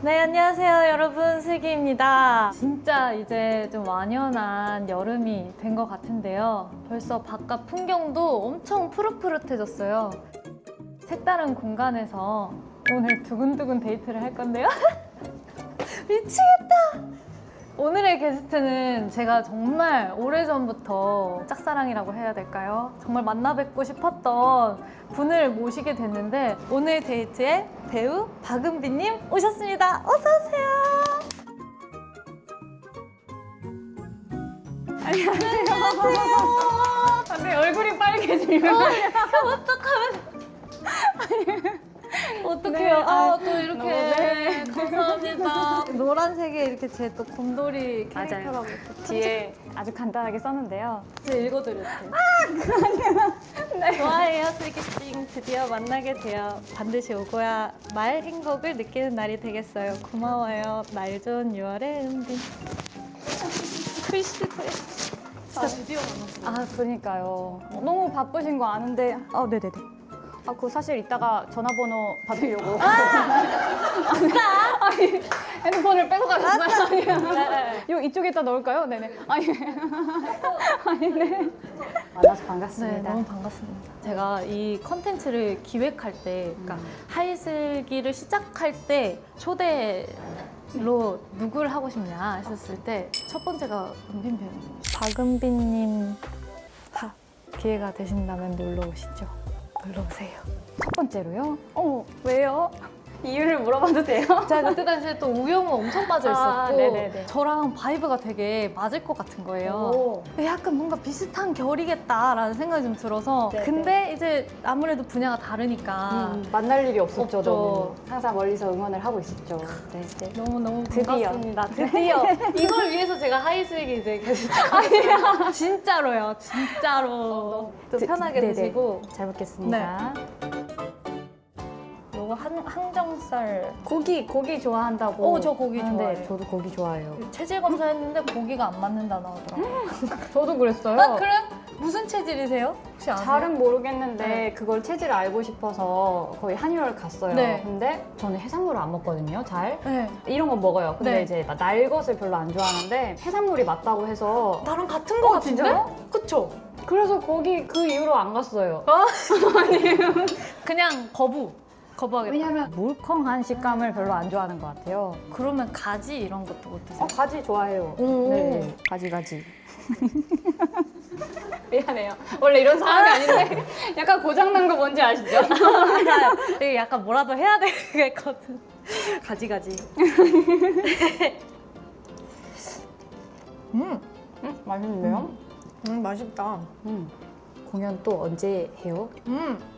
네, 안녕하세요 여러분, 슬기입니다. 진짜 이제 좀 완연한 여름이 된 것 같은데요. 벌써 바깥 풍경도 엄청 푸릇푸릇해졌어요. 색다른 공간에서 오늘 두근두근 데이트를 할 건데요. 미치겠다! 오늘의 게스트는 제가 정말 오래전부터 짝사랑이라고 해야 될까요? 정말 만나 뵙고 싶었던 분을 모시게 됐는데 오늘 데이트에 배우 박은비님 오셨습니다. 어서오세요. 안녕하세요. 네, 얼굴이 빨개지면 어떡해요. 네, 또 이렇게. 네. 감사합니다. 노란색에 이렇게 제 또 곰돌이 맞아요. 캐릭터라고 뒤에 아주 간단하게 썼는데요. 제가 읽어드릴게요. 네. 좋아해요, 슬기찡. 드디어 만나게 되어 반드시 오고야 말 행복을 느끼는 날이 되겠어요. 고마워요. 날 좋은 6월의 은비. 글씨 진짜 드디어 만났어요. 아, 그러니까요. 너무 바쁘신 거 아는데. 네네네. 그거 사실 이따가 전화번호 받으려고. 아니, 핸드폰을 빼고 가셨어요? 아니요. 이쪽에다 넣을까요? 네네. 네. 만나서 네, 반갑습니다. 너무 반갑습니다. 제가 이 컨텐츠를 기획할 때, 그러니까 하이슬기를 시작할 때 초대로 누굴 하고 싶냐 했었을 때 첫 번째가 은빈 배우님. 박은비님 기회가 되신다면 놀러 오시죠. 놀러 오세요. 첫 번째로요? 왜요? 이유를 물어봐도 돼요? 제가 그때 당시에 또 우영우 엄청 빠져 있었고 네네네. 저랑 바이브가 되게 맞을 것 같은 거예요. 오. 약간 뭔가 비슷한 결이겠다라는 생각이 좀 들어서 네네. 근데 이제 아무래도 분야가 다르니까 만날 일이 없었죠. 없죠. 저는. 항상 멀리서 응원을 하고 있었죠. 네. 너무너무 드디어. 반갑습니다. 드디어 이걸 위해서 제가 하이슬기 이제 게스트 진짜로요. 진짜로 또 편하게 네네. 드시고 잘 먹겠습니다. 요거 항정살 고기 좋아한다고. 저 고기 하는데 좋아해요. 저도 고기 좋아해요. 체질 검사했는데 고기가 안 맞는다 나오더라고요. 저도 그랬어요. 그래요? 무슨 체질이세요? 혹시 아세요? 잘은 모르겠는데 네. 그걸 체질을 알고 싶어서 거의 한의원을 갔어요. 네. 근데 저는 해산물을 안 먹거든요. 잘. 네. 이런 건 먹어요. 근데 네. 이제 날 것을 별로 안 좋아하는데 해산물이 맞다고 해서 나랑 같은 거 같은데? 진짜요? 그쵸? 그래서 거기 그 이후로 안 갔어요. 그냥 거부하겠다. 왜냐면 물컹한 식감을 별로 안 좋아하는 것 같아요. 그러면 가지 이런 것도 못 드세요? 가지 좋아해요. 오. 네, 가지. 미안해요. 원래 이런 상황이 아닌데 약간 고장난 거 뭔지 아시죠? 맞아요. 이게 약간 뭐라도 해야 되겠거든. 가지. 맛있는데요? 맛있다. 공연 또 언제 해요?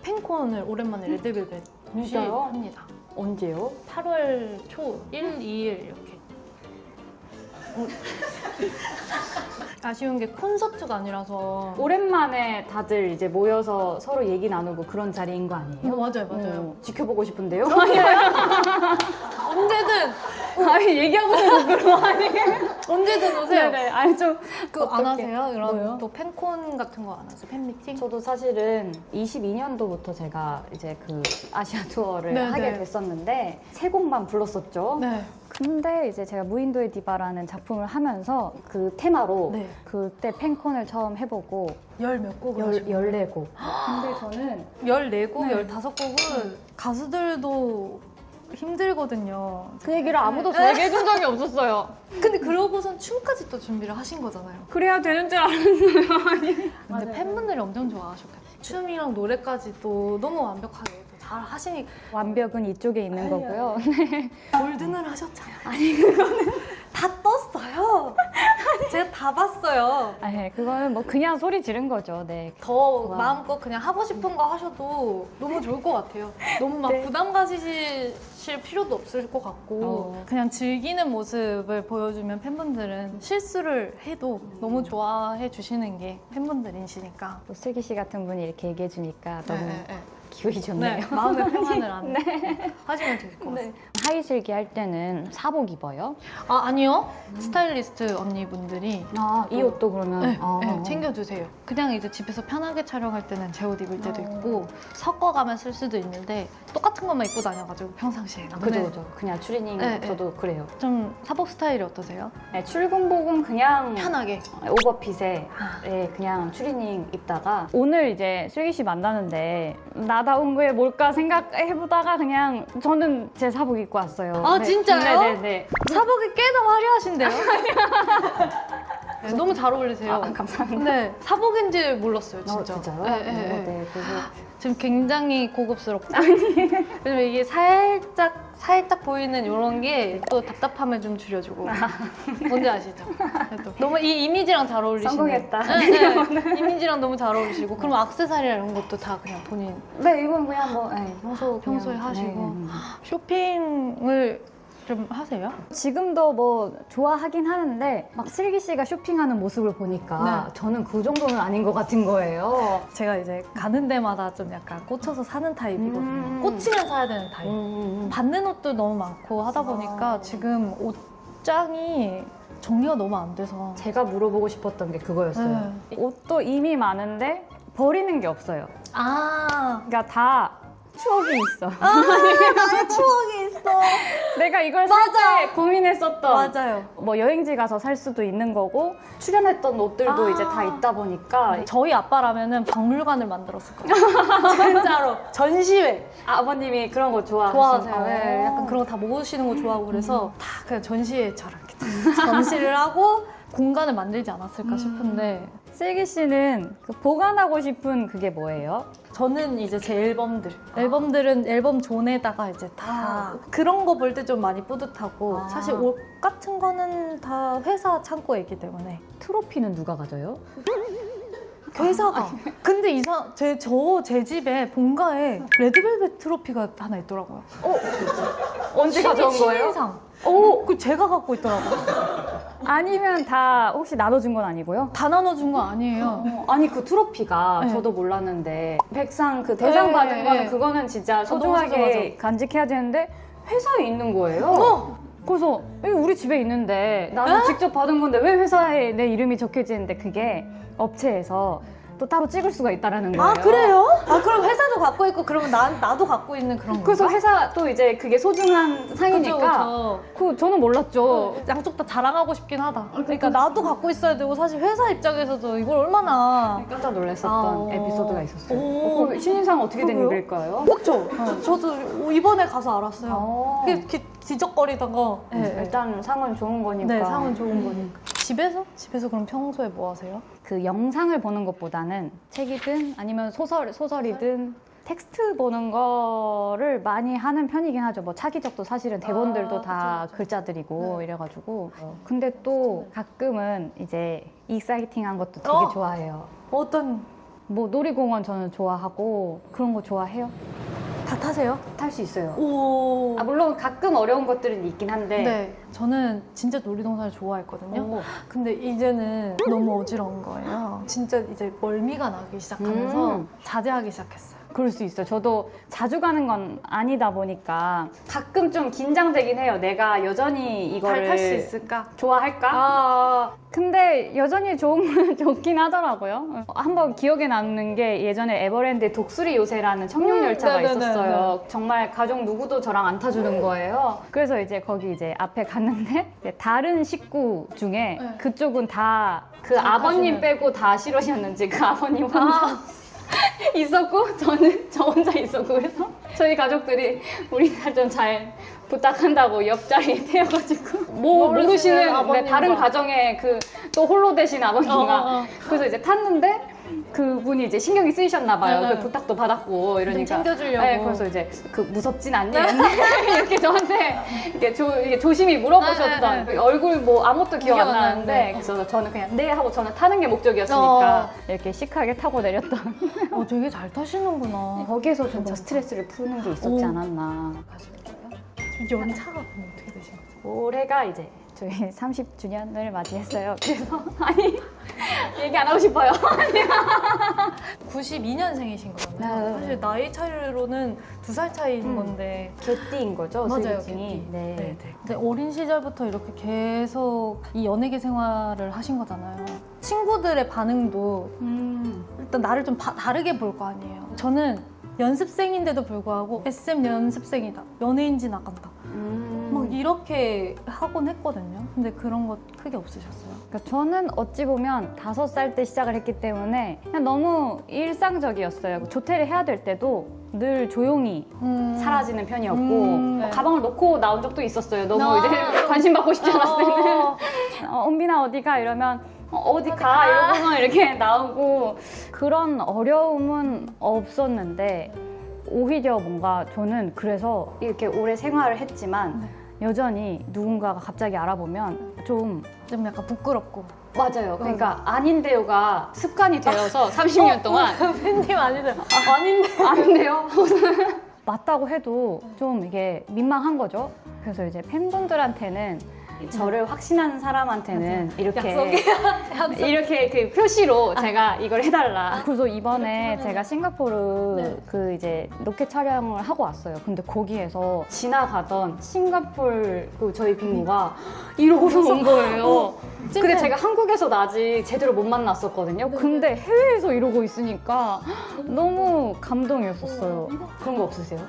팬콘을 오랜만에 레드벨벳 진짜요? 합니다. 언제요? 8월 초 1, 2일 이렇게. 아쉬운 게 콘서트가 아니라서. 오랜만에 다들 이제 모여서 서로 얘기 나누고 그런 자리인 거 아니에요? 맞아요. 지켜보고 싶은데요? 언제든 아니 얘기하고 싶은 그런 아니에요? 언제든 오세요. 네네. 아니 좀 그거 안 어떡해. 하세요? 이런 뭐요? 또 팬콘 같은 거 안 하세요? 팬미팅? 저도 사실은 22년도부터 제가 이제 그 아시아 투어를 네네. 하게 됐었는데 세 곡만 불렀었죠. 네. 근데 이제 제가 무인도의 디바라는 작품을 하면서 그 테마로 네. 그때 팬콘을 처음 해보고 열 몇 곡을 하시고 14곡. 근데 저는 14곡, 네. 15곡은 가수들도 힘들거든요. 그 얘기를 아무도 저에게 해준 적이 없었어요. 근데 그러고선 춤까지 또 준비를 하신 거잖아요. 그래야 되는 줄 알았어요. 근데 맞아요. 팬분들이 엄청 좋아하셨겠다. 춤이랑 노래까지 또 너무 완벽하게 또잘 하시니까 완벽은 이쪽에 있는 아니요. 거고요. 골든을 하셨잖아요. 아니 그거는 다 떴어요. 제가 다 봤어요. 아니, 그거는 뭐 그냥 소리 지른 거죠. 네. 더 와. 마음껏 그냥 하고 싶은 거 하셔도 너무 좋을 것 같아요. 너무 막 네. 부담 가지실 필요도 없을 것 같고 그냥 즐기는 모습을 보여주면 팬분들은 실수를 해도 너무 좋아해 주시는 게 팬분들이시니까. 또 슬기 씨 같은 분이 이렇게 얘기해 주니까 너무 기분이 좋네요. 네, 마음의 평안을 안 하시면 될 것 같습니다. 네. 하이슬기 할 때는 사복 입어요? 아, 아니요. 스타일리스트 언니분들이 이 옷도 그러면 네, 네, 챙겨주세요. 그냥 이제 집에서 편하게 촬영할 때는 제 옷 입을 때도 있고 섞어가면 쓸 수도 있는데 똑같은 것만 입고 다녀가지고 평상시에. 그죠. 그냥 추리닝 네, 저도 그래요. 좀 사복 스타일이 어떠세요? 네, 출근복은 그냥 편하게. 오버핏에 네, 그냥 추리닝 입다가 오늘 이제 슬기 씨 만나는데 나다운 게 뭘까 생각해보다가 그냥 저는 제 사복 입고 왔어요. 아, 진짜요? 네네네. 사복이 꽤나 화려하신데요? 네, 너무 잘 어울리세요. 감사합니다. 네, 사복인지 몰랐어요, 진짜. 진짜요? 네, 네, 네. 네, 그래서 지금 굉장히 고급스럽고. 왜냐면 이게 살짝 보이는 이런 게 또 답답함을 좀 줄여주고. 뭔지 아시죠? 또 너무 이 이미지랑 잘 어울리시네. 성공했다. 네. 이미지랑 너무 잘 어울리시고. 그럼 액세서리랑 이런 것도 다 그냥 본인 네, 이건 그냥 뭐 평소에 그냥, 하시고. 쇼핑을 좀 하세요? 지금도 뭐 좋아하긴 하는데 막 슬기 씨가 쇼핑하는 모습을 보니까 네. 저는 그 정도는 아닌 것 같은 거예요. 제가 이제 가는 데마다 좀 약간 꽂혀서 사는 타입이거든요. 꽂히면 사야 되는 타입. 받는 옷도 너무 많고 하다 보니까 지금 옷장이 정리가 너무 안 돼서. 제가 물어보고 싶었던 게 그거였어요. 옷도 이미 많은데 버리는 게 없어요. 아, 그러니까 다 추억이 있어. 나의 추억이 있어. 내가 이걸 살 때 고민했었던. 맞아요. 뭐 여행지 가서 살 수도 있는 거고 출연했던 옷들도 이제 다 있다 보니까 저희 아빠라면은 박물관을 만들었을 거예요. 진짜로. 전시회. 아버님이 그런 거 좋아하세요. 네, 약간 그런 거 다 모으시는 거 좋아하고 그래서 다 그냥 전시회처럼 이렇게 전시를 하고 공간을 만들지 않았을까 싶은데 슬기 씨는 그 보관하고 싶은 그게 뭐예요? 저는 이제 제 앨범들은 앨범 존에다가 이제 다 그런 거 볼 때 좀 많이 뿌듯하고 사실 옷 같은 거는 다 회사 창고에 있기 때문에 트로피는 누가 가져요? 회사가 근데 제 집에 본가에 레드벨벳 트로피가 하나 있더라고요. 언제 가져온 거예요? 신인상. 오! 그 제가 갖고 있더라고요. 아니면 다 혹시 나눠준 건 아니고요? 다 나눠준 거 아니에요. 아니 그 트로피가 네. 저도 몰랐는데 백상 그 대상 네, 받은 네, 거는 네. 그거는 진짜 너무 소중하게 간직해야 되는데 회사에 있는 거예요. 그래서 이거 우리 집에 있는데 나는 직접 받은 건데 왜 회사에 내 이름이 적혀져 있는데 그게 업체에서 또 따로 찍을 수가 있다라는 거예요. 아, 그래요? 아, 그럼 회사도 갖고 있고 그러면 나도 갖고 있는 그런 거. 그래서 회사 또 이제 그게 소중한 상이니까 저는 몰랐죠. 양쪽 다 자랑하고 싶긴 하다. 그러니까 나도 갖고 있어야 되고 사실 회사 입장에서도 이걸 얼마나 깜짝 놀랐었던 에피소드가 있었어요. 오. 그 신인상 어떻게 된 그래요? 일일까요? 그렇죠. 저도 이번에 가서 알았어요. 이렇게 뒤적거리다가 일단 상은 좋은 거니까. 네, 상은 좋은 거니까. 집에서 그럼 평소에 뭐 하세요? 그 영상을 보는 것보다는 책이든 아니면 소설이든 텍스트 보는 거를 많이 하는 편이긴 하죠. 뭐 차기작도 사실은 대본들도 다 그쵸. 글자들이고 이래가지고. 근데 또 가끔은 이제 익사이팅한 것도 되게 좋아해요. 어떤 뭐 놀이공원 저는 좋아하고 그런 거 좋아해요. 다 타세요? 탈 수 있어요. 오. 물론 가끔 어려운 것들은 있긴 한데. 네, 저는 진짜 놀이동산을 좋아했거든요. 오. 근데 이제는 너무 어지러운 거예요. 진짜 이제 멀미가 나기 시작하면서 자제하기 시작했어요. 그럴 수 있어요. 저도 자주 가는 건 아니다 보니까 가끔 좀 긴장되긴 해요. 내가 여전히 이거를 탈 수 있을까? 좋아할까? 근데 여전히 좋긴 하더라고요. 한번 기억에 남는 게 예전에 에버랜드 독수리 요새라는 청룡 열차가 네네네네. 있었어요. 정말 가족 누구도 저랑 안 타주는 거예요. 그래서 이제 거기 이제 앞에 갔는데 이제 다른 식구 중에 그쪽은 다 그 아버님 빼고 다 싫으셨는지 그 아버님 혼자 있었고 저는 저 혼자 있었고 그래서 저희 가족들이 우리 딸 좀 잘 부탁한다고 옆자리에 태워가지고 모르시는 아버님과. 다른 가정에 그 또 홀로 되신 아버님과 어. 그래서 이제 탔는데 그분이 이제 신경이 쓰이셨나 봐요. 네. 그 부탁도 받았고 이러니까 챙겨주려고. 네, 그래서 이제 그 무섭진 않니? 이렇게 저한테 이게 조심히 물어보셨던 네. 얼굴 뭐 아무것도 기억 안 기억 안 나는데 나는데. 그래서 저는 그냥 네 하고 저는 타는 게 목적이었으니까 이렇게 시크하게 타고 내렸던 되게 잘 타시는구나. 거기에서 좀 스트레스를 푸는 게 있었지 오. 않았나. 연차가 그럼 어떻게 되신 거죠? 올해가 이제 저희 30주년을 맞이했어요. 그래서 아니 얘기 안 하고 싶어요. 92년생이신 거잖아요. 네. 사실 나이 차이로는 2살 차이인 건데. 개띠인 거죠, 맞아요, 스위칭이. 개띠. 네. 네. 근데 어린 시절부터 이렇게 계속 이 연예계 생활을 하신 거잖아요. 친구들의 반응도 일단 나를 좀 다르게 볼 거 아니에요. 저는 연습생인데도 불구하고 SM 연습생이다, 연예인지 나간다, 막 이렇게 하곤 했거든요. 근데 그런 거 크게 없으셨어요? 그러니까 저는 어찌 보면 5살 때 시작을 했기 때문에 그냥 너무 일상적이었어요. 조퇴를 해야 될 때도 늘 조용히 사라지는 편이었고 네. 가방을 놓고 나온 적도 있었어요. 너무 아. 이제 관심 받고 싶지 않았을 때는 은빈아 어디 가? 이러면 어디 가? 이러고서 이렇게 나오고 그런 어려움은 없었는데 오히려 뭔가 저는 그래서 이렇게 오래 생활을 했지만 여전히 누군가가 갑자기 알아보면 좀 약간 부끄럽고. 맞아요. 그러니까 아닌데요가 습관이 되어서 30년 동안 팬님 아니세요? 아닌데. 아닌데요? 맞다고 해도 좀 이게 민망한 거죠. 그래서 이제 팬분들한테는 저를 확신하는 사람한테는 이렇게 이렇게 그 표시로 제가 이걸 해달라. 그래서 이번에 제가 싱가포르 그 이제 로켓 촬영을 하고 왔어요. 근데 거기에서 지나가던 싱가포르 그 저희 빙고가 이러고서 온 거예요. 근데 제가 한국에서는 아직 제대로 못 만났었거든요. 근데 해외에서 이러고 있으니까 너무 감동이었었어요. 그런 거 없으세요?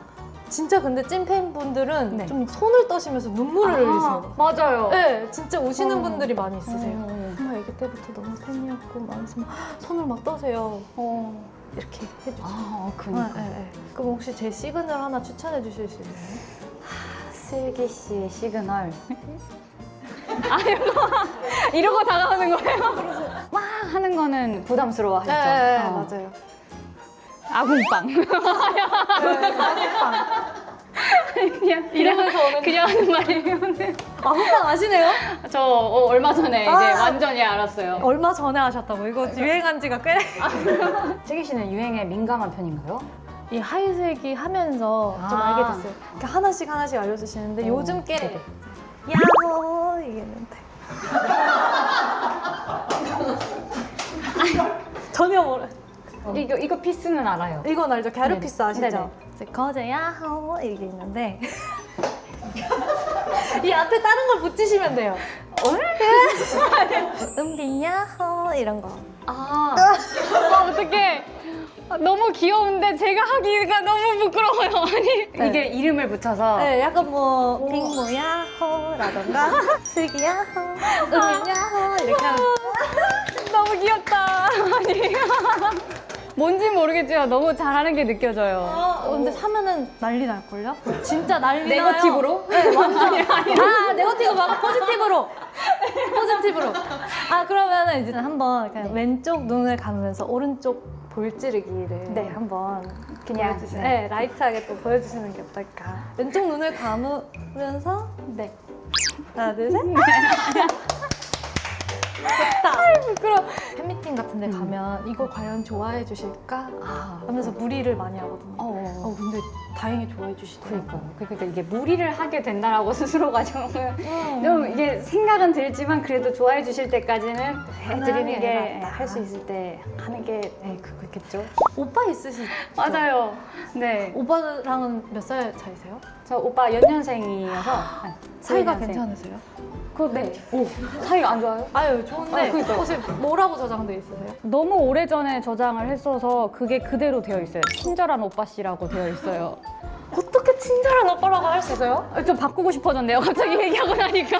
진짜 근데 찐팬분들은 네. 좀 손을 떠시면서 눈물을 흘리세요. 맞아요. 네, 진짜 우시는 분들이 많이 어. 있으세요. 정말 아기 때부터 너무 팬이었고 막 손을 막 떠세요. 이렇게 해주죠. 그니까. 네, 네. 그럼 혹시 제 시그널 하나 추천해 주실 수 있나요? 슬기 씨의 시그널. 이러고 다가오는 거예요? 막 하는 거는 부담스러워 하시죠? 네, 맞아요. 아궁빵. 그냥 이러면서 오는 그냥 하는 말이에요. 아궁빵 아시네요? 저 얼마 전에 이제 완전히 알았어요. 얼마 전에 하셨다고? 이거 유행한 지가 꽤. 슬기 씨는 유행에 민감한 편인가요? 이 하이슬기 하면서 좀 아. 알게 됐어요. 이렇게 하나씩 알려주시는데 요즘 게 네네. 야호 이게 있는데 전혀 모르. 이거 피스는 알아요. 이건 알죠? 갸루피스 네네. 아시죠? 네네. 이제 거제 야호 이게 있는데 이 앞에 다른 걸 붙이시면 돼요. 은빈 야호 이런 거. 어떡해. 너무 귀여운데 제가 하기가 너무 부끄러워요. 아니 이게 이름을 붙여서 네, 약간 뭐 빙모 야호라던가 슬기 야호, 은빈 야호 이렇게 하면 너무 귀엽다. 아니 뭔지 모르겠지만 너무 잘하는 게 느껴져요. 근데 사면은 난리 날걸요? 진짜 난리 나요. 네거티브로? 네, 완전. 네거티브 막 포지티브로. 포지티브로. 그러면은 이제 한번 그냥 왼쪽 눈을 감으면서 오른쪽 볼찌르기를 네. 한번 그냥, 보여주시면 네. 라이트하게 또 보여주시는 게 어떨까. 왼쪽 눈을 감으면서 네. 하나, 둘, 셋. 됐다. 부끄러워. 팬미팅 같은 데 가면 이거 과연 좋아해 주실까? 하면서 무리를 많이 하거든요. 근데 다행히 좋아해 주시더라고요. 그러니까 이게 무리를 하게 된다라고 스스로가 좀 이게 생각은 들지만 그래도 좋아해 주실 때까지는 해드리는 게 낫다. 할 수 있을 때 하는 게 그렇겠죠. 오빠 있으시죠? 맞아요. 네. 오빠랑은 몇 살 차이세요? 저 오빠 연년생이어서 사이가 연년생. 괜찮으세요? 네. 사이가 안 좋아요? 아유 좋은데 그러니까요. 혹시 뭐라고 저장돼 있으세요? 너무 오래전에 저장을 했어서 그게 그대로 되어 있어요. 친절한 오빠 씨라고 되어 있어요. 어떻게 친절한 오빠라고 할 수 있어요? 좀 바꾸고 싶어졌네요. 갑자기 얘기하고 나니까.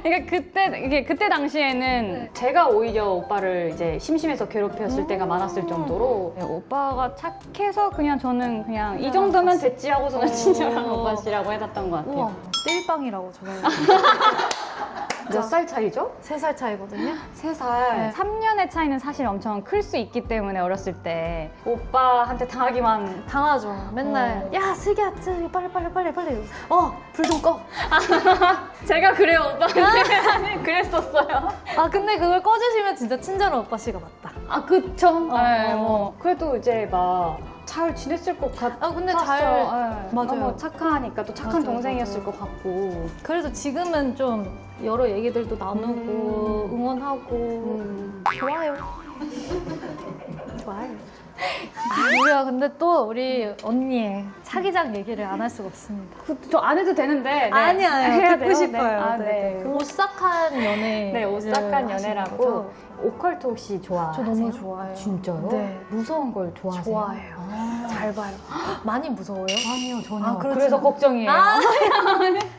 그러니까 그때 당시에는 제가 오히려 오빠를 이제 심심해서 괴롭혔을 때가 많았을 정도로 오빠가 착해서 그냥 저는 그냥 이 정도면 됐지 하고서는 친절한 오빠 씨라고 해놨던 것 같아요. 우와 띨빵이라고 저장해 몇 살 차이죠? 3살 차이거든요. 3살. 네. 3년의 차이는 사실 엄청 클 수 있기 때문에 어렸을 때 오빠한테 당하기만 당하죠. 맨날 야 슬기야 슬기 빨리 불 좀 꺼. 제가 그래요 오빠한테 그랬었어요. 근데 그걸 꺼주시면 진짜 친절한 오빠 씨가 맞다. 그쵸. 네, 뭐 그래도 이제 막 잘 지냈을 것 같았어요. 아, 근데 맞아요. 맞아요. 너무 착하니까 또 착한 맞아요, 동생이었을 맞아요. 것 같고. 그래서 지금은 좀 여러 얘기들도 나누고 응원하고 좋아요. 좋아요. 우리가 근데 또 우리 언니의 차기작 얘기를 안 할 수가 없습니다. 저 안 해도 되는데. 네. 아니야, 해야 듣고 돼요? 싶어요. 네. 아, 네, 네. 네. 그 오싹한 연애. 네, 오싹한 연애라고. 오컬트 혹시 저 좋아하세요? 너무 좋아해요. 진짜로? 네. 무서운 걸 좋아하세요? 좋아해요. 아. 잘 봐요. 많이 무서워요? 아니요, 전혀. 아, 그렇진 그래서 않아요. 걱정이에요. 아.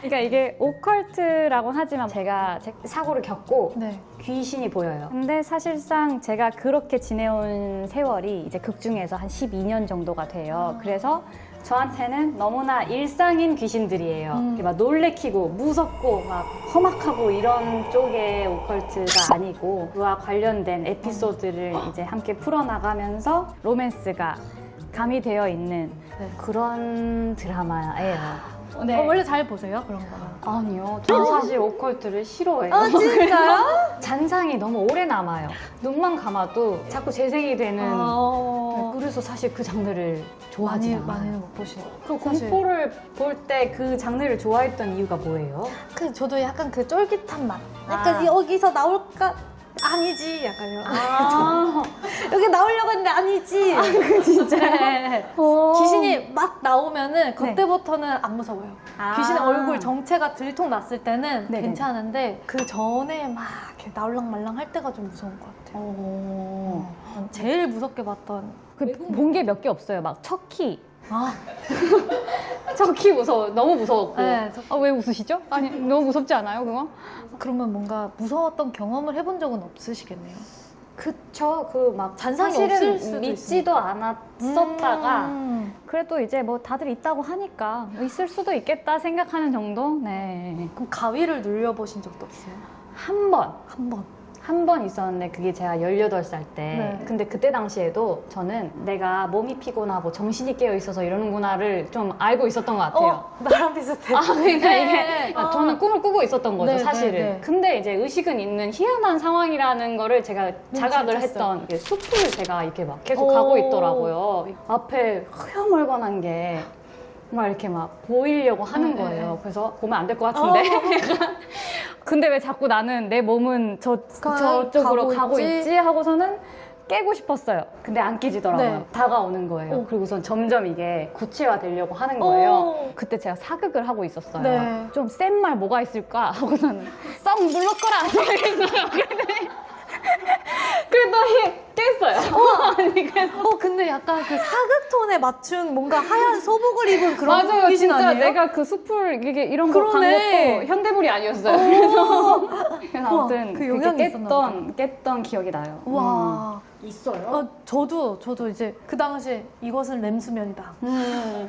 그러니까 이게 오컬트라고 하지만 제가 사고를 겪고 네. 귀신이 보여요. 근데 사실상 제가 그렇게 지내온 세월이 이제 극 중에서 한 12년 정도가 돼요. 그래서 저한테는 너무나 일상인 귀신들이에요. 이렇게 막 놀래키고 무섭고 막 험악하고 이런 쪽의 오컬트가 아니고 그와 관련된 에피소드를 이제 함께 풀어나가면서 로맨스가 가미되어 있는 네. 그런 드라마예요. 원래 잘 보세요? 그런 거는? 아니요. 저는 사실 오컬트를 싫어해요. 아, 진짜요? 잔상이 너무 오래 남아요. 눈만 감아도 자꾸 재생이 되는. 그래서 사실 그 장르를 좋아하지 않아요. 많이는 못 보시고. 그 공포를 볼 때 그 장르를 좋아했던 이유가 뭐예요? 그 저도 약간 그 쫄깃한 맛. 약간 아. 여기서 나올까? 아니지. 약간요. 아, 여기 나오려고 했는데 아니지. 진짜. 네. 귀신이 막 나오면은 그때부터는 안 무서워요. 아. 귀신의 얼굴 정체가 들통 났을 때는 네네. 괜찮은데 그 전에 막 이렇게 나올랑말랑 할 때가 좀 무서운 것 같아요. 제일 무섭게 봤던 본 게 몇 개 없어요. 막 척키. 아, 척키 무서워. 너무 무서웠고. 네, 왜 웃으시죠? 아니, 너무 무섭지 않아요, 그거? 그러면 뭔가 무서웠던 경험을 해본 적은 없으시겠네요. 그쵸. 그 막 잔상이 사실은 없을 수도 믿지도 않았었다가 음. 그래도 이제 뭐 다들 있다고 하니까 있을 수도 있겠다 생각하는 정도? 네. 그럼 가위를 눌려보신 적도 없어요? 한 번. 한 번. 한 번 있었는데 그게 제가 18살 때. 네. 근데 그때 당시에도 저는 내가 몸이 피곤하고 정신이 깨어 있어서 이러는구나를 좀 알고 있었던 것 같아요. 나랑 비슷해. 아, 그러니까 네. 이게 저는 꿈을 꾸고 있었던 거죠, 네, 사실은. 네, 네. 근데 이제 의식은 있는 희한한 상황이라는 거를 제가 자각을 눈치챘어요. 했던 게 숲을 제가 이렇게 막 계속 오. 가고 있더라고요. 앞에 흐여멀건한 게 막 이렇게 막 보이려고 하는 네, 거예요. 네. 그래서 보면 안 될 것 같은데. 근데 왜 자꾸 나는 내 몸은 저쪽으로 가고 있지 하고서는 깨고 싶었어요. 근데 안 깨지더라고요. 네. 다가오는 거예요. 오. 그리고선 점점 이게 구체화 되려고 하는 거예요. 오. 그때 제가 사극을 하고 있었어요. 네. 좀 센 말 뭐가 있을까 하고서는 썩 물러거라 이랬어요. 그랬더니 깼어요. 아니, 그래서 근데 약간 그 사극 톤에 맞춘 뭔가 하얀 소복을 입은 그런 맞아요. 귀신 진짜 아니에요? 내가 그 숲을 이게 이런 거 간 그러네. 것도 현대물이 아니었어요. 그래서 우와, 아무튼 그 그게 영향이 있었나 깼던 기억이 나요. 와. 있어요? 저도 이제 그 당시에 이것은 램수면이다.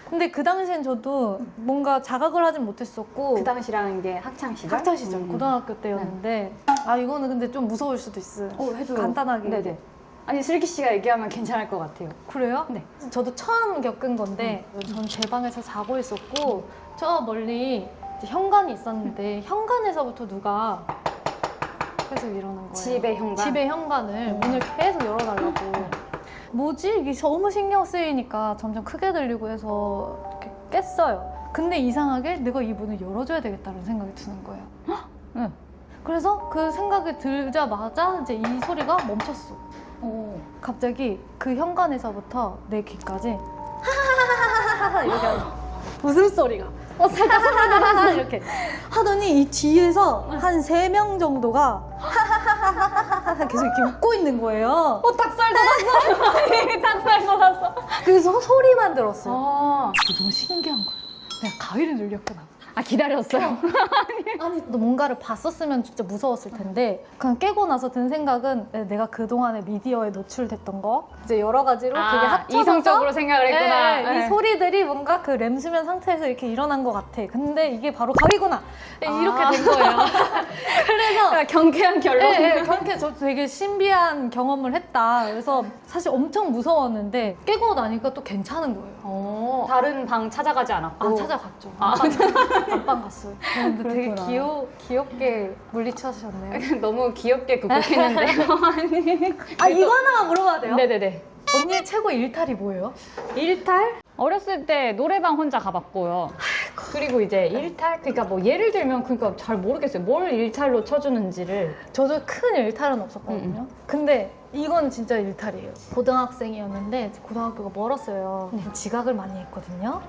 근데 그 당시엔 저도 뭔가 자각을 하진 못했었고 그 당시라는 게 학창 시절? 학창 시절 고등학교 때였는데 아 이거는 근데 좀 무서울 수도 있어요. 해줘요. 간단하게. 네네. 아니 슬기 씨가 얘기하면 괜찮을 것 같아요. 그래요? 네. 저도 처음 겪은 건데 전 제 방에서 자고 있었고 저 멀리 이제 현관이 있었는데 현관에서부터 누가 계속 이러는 거예요. 집의 현관? 집의 현관을 문을 계속 열어달라고. 뭐지? 이게 너무 신경 쓰이니까 점점 크게 들리고 해서 이렇게 깼어요. 근데 이상하게 내가 이 문을 열어줘야 되겠다는 생각이 드는 거예요. 응. 그래서 그 생각이 들자마자 이제 이 소리가 멈췄어. 갑자기 그 현관에서부터 내 귀까지 하하하하하하 이렇게 웃음소리가 살짝 하하하하 이렇게 하더니 이 뒤에서 한 3명 정도가 하하하하하 계속 이렇게 웃고 있는 거예요. 닭살 돋았어. 닭살 돋았어. 그래서 소리만 들었어요. 아, 너무 신기한 거예요. 내가 가위를 눌렸구나. 기다렸어요. 아니 또 뭔가를 봤었으면 진짜 무서웠을 텐데 그냥 깨고 나서 든 생각은 내가 그동안에 미디어에 노출됐던 거 이제 여러 가지로 그게 합쳐져서 이성적으로 생각을 했구나. 네, 이 소리들이 뭔가 그 램수면 상태에서 이렇게 일어난 것 같아. 근데 이게 바로 가위구나. 이렇게 된 거예요. 그래서 경쾌한 결론. 네, 그렇게 저 되게 신비한 경험을 했다. 그래서 사실 엄청 무서웠는데 깨고 나니까 또 괜찮은 거예요. 다른 방 찾아가지 않았고. 찾아갔죠. 안방 갔어요. 근데 되게 그렇구나. 귀엽게 물리쳐주셨네요. 너무 귀엽게 극복했는데요. 아, 이거 하나만 물어봐도 돼요? 네네네. 언니의 최고 일탈이 뭐예요? 일탈? 어렸을 때 노래방 혼자 가봤고요. 그리고 이제 일탈? 그러니까 뭐 예를 들면 그러니까 잘 모르겠어요. 뭘 일탈로 쳐주는지를. 저도 큰 일탈은 없었거든요. 근데 이건 진짜 일탈이에요. 고등학생이었는데 고등학교가 멀었어요. 지각을 많이 했거든요.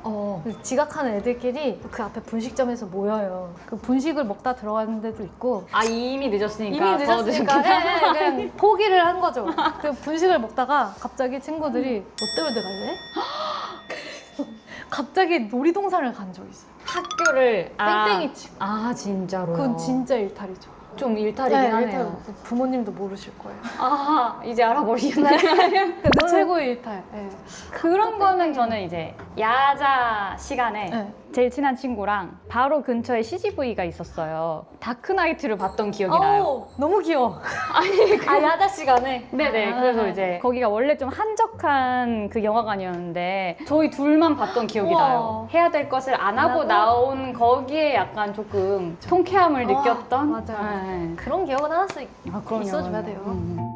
그래서 지각하는 애들끼리 그 앞에 분식점에서 모여요. 그 분식을 먹다 들어가는 데도 있고 아 이미 늦었으니까. 이미 늦었으니까 그냥 포기를 한 거죠. 그 분식을 먹다가 갑자기 친구들이 롯데월드 갈래? 갑자기 놀이동산을 간 적이 있어요. 학교를 땡땡이 치고. 아 진짜로요? 그건 진짜 일탈이죠. 좀 일탈이긴 하네요. 일탈. 부모님도 모르실 거예요. 아 이제 알아버리셨네. 근데 최고의 일탈. 네. 그런 거는 저는 이제 야자 시간에 네. 제일 친한 친구랑 바로 근처에 CGV가 있었어요. 다크나이트를 봤던 기억이 나요. 어우, 너무 귀여워. 아니 아, 야자 시간에? 네네. 아. 그래서 이제 거기가 원래 좀 한적한 그 영화관이었는데 저희 둘만 봤던 기억이 우와. 나요. 해야 될 것을 안 하고 나온 거기에 약간 조금 통쾌함을 느꼈던. 맞아요. 네. 그런 기억은 하나씩 아, 그럼요. 있어줘야 돼요. 음.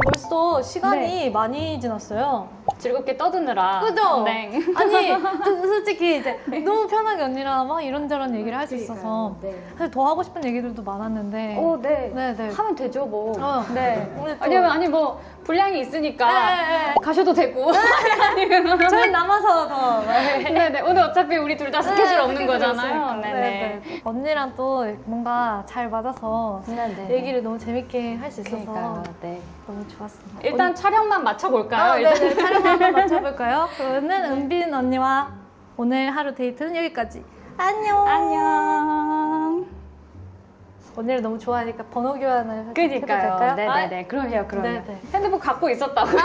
벌써 시간이 많이 지났어요. 즐겁게 떠드느라. 그죠? 네. 아니, 솔직히 이제 너무 편하게 언니랑 막 이런저런 얘기를 할 수 있어서 사실 더 하고 싶은 얘기들도 많았는데. 네. 네네. 하면 되죠, 뭐. 어. 네. 오늘 또- 왜냐면, 아니, 뭐, 분량이 있으니까 네. 가셔도 되고. 저희 남아서 더. 네네. 오늘 어차피 우리 둘 다 스케줄 없는 거잖아요. 네네. 네네. 언니랑 또 뭔가 잘 맞아서 네네. 얘기를 너무 재밌게 할 수 있어서 그러니까요. 네. 너무 좋았습니다. 일단 촬영만 맞춰볼까요? 네네. 촬영 한번 맞춰볼까요? 그러면 은빈 언니와 오늘 하루 데이트는 여기까지. 안녕. 안녕. 언니를 너무 좋아하니까 번호 교환을 해도 그니까요. 될까요? 네네네. 그럼요, 그럼요. 네네. 핸드폰 갖고 있었다고요?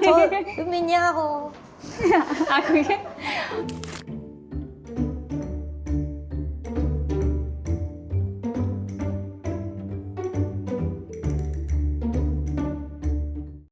저 은빈이야호. 아, 그게?